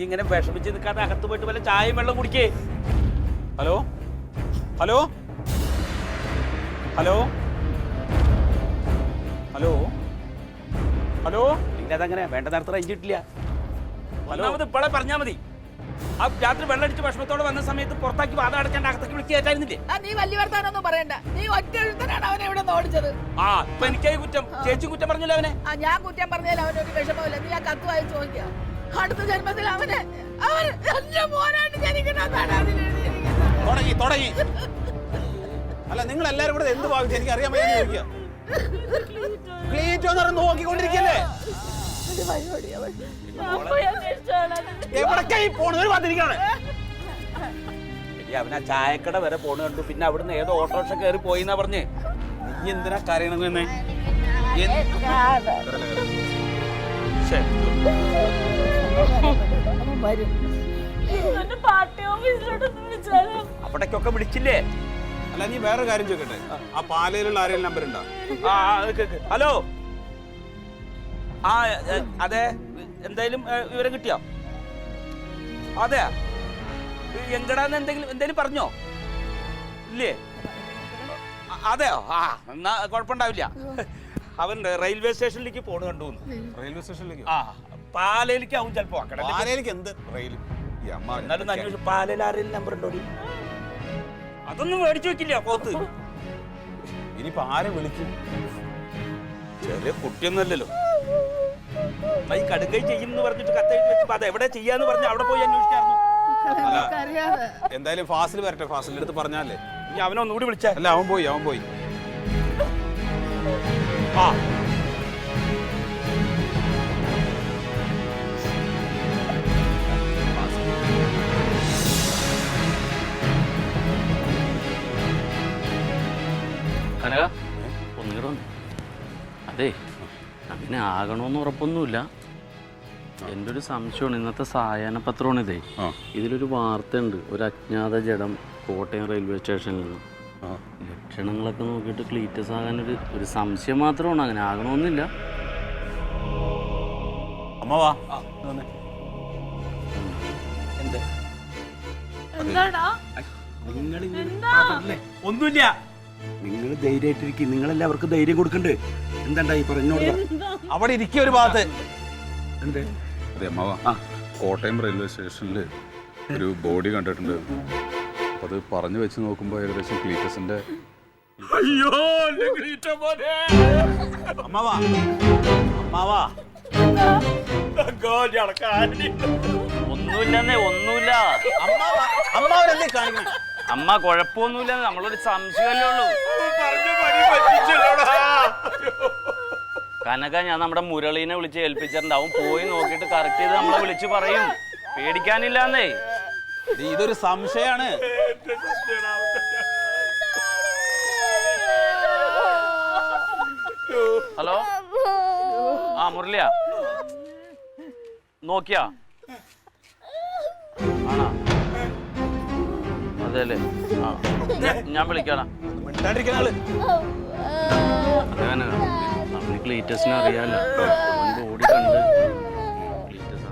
ഇങ്ങനെ വിഷമിച്ച് നിൽക്കാതെ അകത്ത് പോയിട്ട് വല്ല ചായയും വെള്ളം കുടിക്കേ. Hello hello hello hello hello. പിന്നെ അതങ്ങനെ വേണ്ട നേരത്തെ റേഞ്ച് കിട്ടില്ല. ഒന്നാമത് ഇപ്പോഴെ പറഞ്ഞാൽ മതി. ആ രാത്രി വെള്ളടിച്ച് വിഷമത്തോടെ വന്ന സമയത്ത് പുറത്താക്കി വാദം അടച്ചാണ്ട് അകത്തേക്ക് വിളിക്കായിരുന്നില്ലേ? നീ വലിയ വർത്താനൊന്നും പറയണ്ട. നീ ഒറ്റ എഴുത്തനാണ് അവനെ ഇവിടെ ഓടിച്ചത്. ആ ഇപ്പൊ എനിക്കായി കുറ്റം. ചേച്ചി കുറ്റം പറഞ്ഞല്ലോ അവനെ. ഞാൻ കുറ്റം പറഞ്ഞാൽ അവനൊരു വിഷമമില്ല. നീ ആ കത്ത് വായിച്ച് നോക്കിയാ. അടുത്ത ജന്മത്തിൽ അവന് എന്റെ മോനായിട്ട് ജനിക്കണമെന്നാണ് അതിൽ എഴുതിയിരിക്കുന്നത്. തുടങ്ങി. അല്ല നിങ്ങൾ എല്ലാരും കൂടെ എന്ത് ഭാവിച്ചു എനിക്ക് അറിയാൻ വയ്യ. ചോദിക്കുക ക്ലീറ്റോ നോക്കിക്കൊണ്ടിരിക്കല്ലേ. അവനാ ചായക്കട വരെ പോണ കണ്ടു. പിന്നെ അവിടുന്ന് ഏതോ ഓട്ടോറിക്ഷ കയറി പോയിന്നാ പറഞ്ഞ്. നീ എന്തിനാ കരയണെന്ന്? അവിടേക്കൊക്കെ വിളിച്ചില്ലേ? അല്ല നീ വേറെ കാര്യം ചോദിക്കട്ടെ, ആ പാലയിലുള്ള ആരെങ്കിലും നമ്പർ ഉണ്ടോ? ഹലോ. ആ അതെ, എന്തായാലും വിവരം കിട്ടിയോ? അതെയാ, എങ്കടാന്ന് എന്തെങ്കിലും പറഞ്ഞോ? ഇല്ലേ? അതെയോ? ആ എന്നാ കുഴപ്പമുണ്ടാവില്ല. അവൻ റെയിൽവേ സ്റ്റേഷനിലേക്ക് പോണ് കണ്ടു. റെയിൽവേ സ്റ്റേഷനിലേക്ക്? ആ പാലയിലേക്ക് ആവും ചിലപ്പോ. പാലയിലേക്ക് എന്ത് റെയിൽ? എന്നാലും പാലയിൽ ആരെങ്കിലും നമ്പർ ഉണ്ടോ? അതൊന്നും മേടിച്ചു വെക്കില്ല പോത്ത്. ഇനിയിപ്പോ ആരെ വിളിക്കും? ചെറിയ കുട്ടിയൊന്നുമല്ലല്ലോ. ഈ കടുകൈ ചെയ്യുന്നു പറഞ്ഞിട്ട് കത്തെഴുതി വെച്ചപ്പോ അത് എവിടെ ചെയ്യാന്ന് പറഞ്ഞ് അവിടെ പോയി അന്വേഷിച്ചായിരുന്നു. എന്തായാലും ഫാസിൽ വരട്ടെ, ഫാസിലിന്റെ അടുത്ത് പറഞ്ഞാലേ. ഇനി അവനെ ഒന്നുകൂടി വിളിച്ച. അല്ല അവൻ പോയി. ആ കനക ഒന്നിടം. അതെ, അങ്ങനെ ആകണമെന്ന് ഉറപ്പൊന്നുമില്ല. എൻ്റെ ഒരു സംശയമാണ്. ഇന്നത്തെ സായാഹ്ന പത്രമാണ് ഇതേ. ഇതിലൊരു വാർത്തയുണ്ട്, ഒരു അജ്ഞാത ജഡം കോട്ടയം റെയിൽവേ സ്റ്റേഷനിൽ. ലക്ഷണങ്ങളൊക്കെ നോക്കിയിട്ട് ക്ലീറ്റസ് ആകാനൊരു സംശയം മാത്രമാണ്. അങ്ങനെ ആകണമെന്നില്ല. അമ്മവാ ഒന്നുമില്ല. നിങ്ങൾ ധൈര്യമായിട്ടിരിക്കും. നിങ്ങളല്ലേ അവർക്ക് ധൈര്യം കൊടുക്കണ്ടേ? എന്താ ഈ പറഞ്ഞോട്? അവിടെ ഇരിക്കുക ഒരു ഭാഗത്ത്. എന്തേ? അതെ അമ്മാവാ, കോട്ടയം റെയിൽവേ സ്റ്റേഷനിൽ ഒരു ബോഡി കണ്ടിട്ടുണ്ട്. അപ്പൊ അത് പറഞ്ഞു വെച്ച് നോക്കുമ്പോ ഏകദേശം ക്ലീറ്റസിന്റെ. ഒന്നുമില്ലെന്നേ, ഒന്നുമില്ല. അമ്മ കുഴപ്പമൊന്നുമില്ല. നമ്മളൊരു സംശയമല്ലേ ഉള്ളൂ. കനക, ഞാൻ നമ്മുടെ മുരളീനെ വിളിച്ച് ഏൽപ്പിച്ചിട്ടുണ്ട്. അവൻ പോയി നോക്കിയിട്ട് കറക്റ്റ് ചെയ്ത് നമ്മളെ വിളിച്ച് പറയും. പേടിക്കാനില്ലാന്നേ. ഇതൊരു സംശയാണ്. ഹലോ, ആ മുരളിയാ, നോക്കിയാ? ആണോ? അതെല്ലേ? ആ ഞാൻ വിളിക്കാടാ. അതെ, അവന് ക്ലീറ്റസിനെ അറിയാലോ. അവൻ ബോഡി കണ്ട് ക്ലീറ്റസ്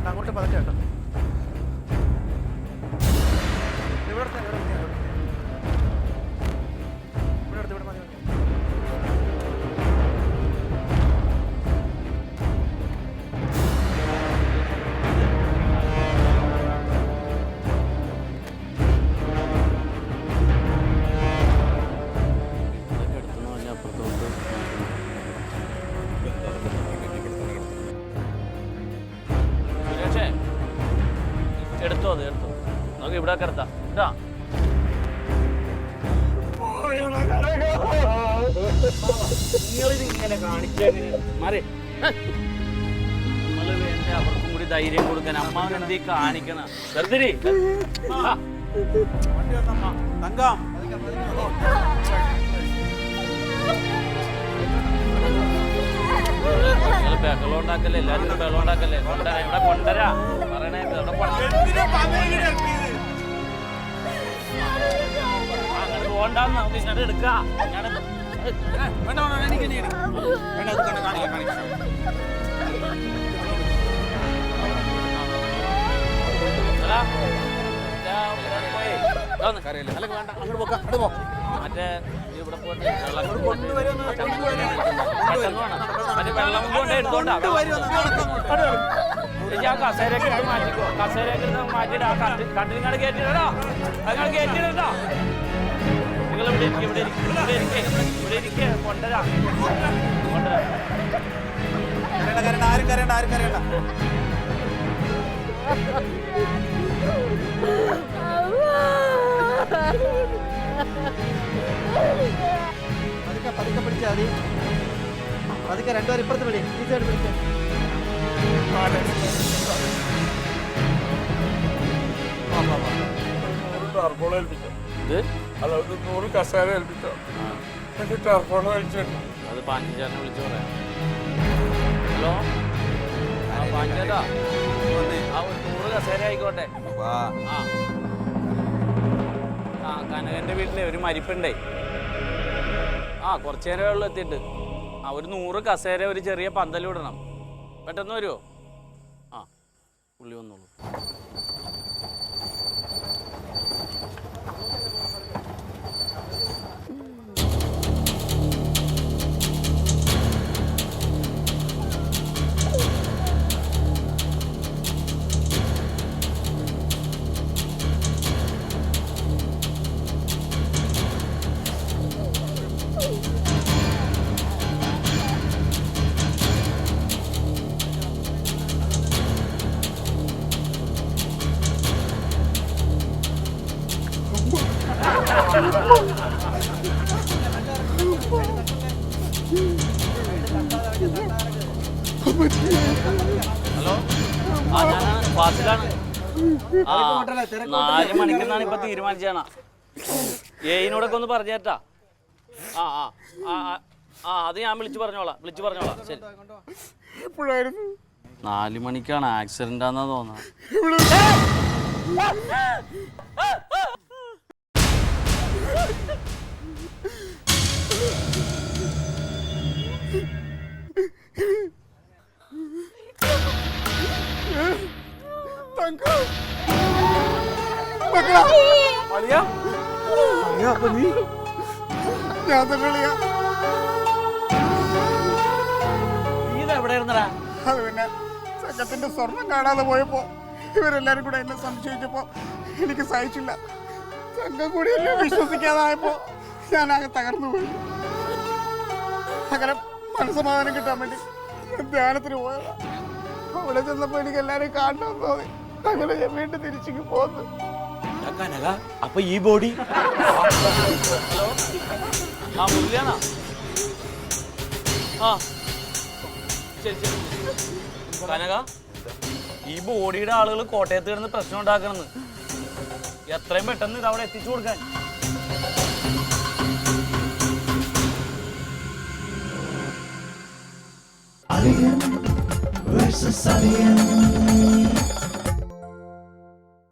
അങ്ങോട്ട് പതുക്കേട്ടോ. എടുത്തോ, അത് എടുത്തോ. നമുക്ക് ഇവിടെ കിടത്താം കേട്ടാ. നിങ്ങളിതിങ്ങനെ കാണിച്ചാൽ മാറി. നമ്മള് വേണ്ട അവർക്കും കൂടി ധൈര്യം കൊടുക്കാൻ. അമ്മ എന്തീ കാണിക്കണം? വെറുതെ തങ്കം ബഹളം ഉണ്ടാക്കല്ലേ, എല്ലാരും ബഹളം ഉണ്ടാക്കല്ലേ. കൊണ്ടുവരാ, ഇവിടെ കൊണ്ടുവരാ പറയണേ. അങ്ങനെ പോകണ്ടെന്ന് നമുക്ക് ഇങ്ങോട്ട് എടുക്കാം. മറ്റേ ഇവിടെ പോയിട്ട് വെള്ളം കൊണ്ട് എടുത്തോണ്ടാ ആ കസേരയൊക്കെ എടുത്ത് മാറ്റിക്കോ. കസേരയൊക്കെ എടുത്ത് മാറ്റിയിട്ട് ആ കട്ടിലിങ്ങാട് കയറ്റിടോ. അങ്ങനെ കയറ്റിടോ. നിങ്ങൾ ഇവിടെ ഇരിക്കും, ഇവിടെ ഇരിക്കും, ഇവിടെ ഇരിക്കേ, ഇവിടെ ഇരിക്കേ. കൊണ്ടുവരാ, കൊണ്ടുവരാ. ആരും കരയണ്ട, ആരും കരയണ്ട. പതുക്കെ പിടിച്ചാൽ മതി. പതുക്കെ രണ്ടുപേരും ഇപ്പുറത്ത് പിടി, ഈ സൈഡ് പിടിച്ചേ. കസേര ഏൽപ്പിച്ചോ. അത് പാഞ്ചേട്ടനെ വിളിച്ചു പറയാം. ഹലോ, ആ പാഞ്ചേട്ടാ, ആ ഒരു 100 കസേര ആയിക്കോട്ടെ. ആ കനകന്റെ വീട്ടിലെ ഒരു മരിപ്പുണ്ടേ. ആ കുറച്ചു നേരം വെള്ളം എത്തിയിട്ട് ആ ഒരു 100 കസേര ഒരു ചെറിയ പന്തലിടണം. പെട്ടെന്ന് വരുമോ? ആ പുള്ളി വന്നോളൂ. ഹലോ, ആ ഞാനാണ് ഫാസിലാണ്. ആ 4 മണിക്കെന്നാണ് ഇപ്പൊ തീരുമാനിച്ചാണ്. ഏയിനോടൊക്കെ ഒന്ന് പറഞ്ഞേട്ടാ. ആ ആ ആ അത് ഞാൻ വിളിച്ചു പറഞ്ഞോളാം. ശരി. 4 മണിക്കാണ് ആക്സിഡന്റ് ആണെന്നാ തോന്നുന്നത്. അത് പിന്നെ സംഘത്തിന്റെ സ്വർണം കാണാതെ പോയപ്പോ ഇവരെല്ലാരും കൂടെ എന്നെ സംശയിച്ചപ്പോ എനിക്ക് സഹിച്ചില്ല. സംഘം കൂടി എന്നെ വിശ്വസിക്കാതായപ്പോ ഞാനാകെ തകർന്നു പോയി. അങ്ങനെ മനസ്സമാധാനം കിട്ടാൻ വേണ്ടി ധ്യാനത്തിന് പോയതാ. അവിടെ ചെന്നപ്പോ എനിക്ക് എല്ലാരും കാണണമെന്ന് തോന്നി. അങ്ങനെ ഞാൻ വീണ്ടും തിരിച്ചു പോന്നു. അപ്പൊ ഈ ബോഡി ആ മുരളിയാണോ? ആ ശരി ശരി. കനക, ഈ ബോഡിയുടെ ആളുകൾ കോട്ടയത്ത് കിടന്ന് പ്രശ്നം ഉണ്ടാക്കണമെന്ന് എത്രയും പെട്ടെന്ന് ഇത് അവിടെ എത്തിച്ചു കൊടുക്കാൻ. Alien versus Alien.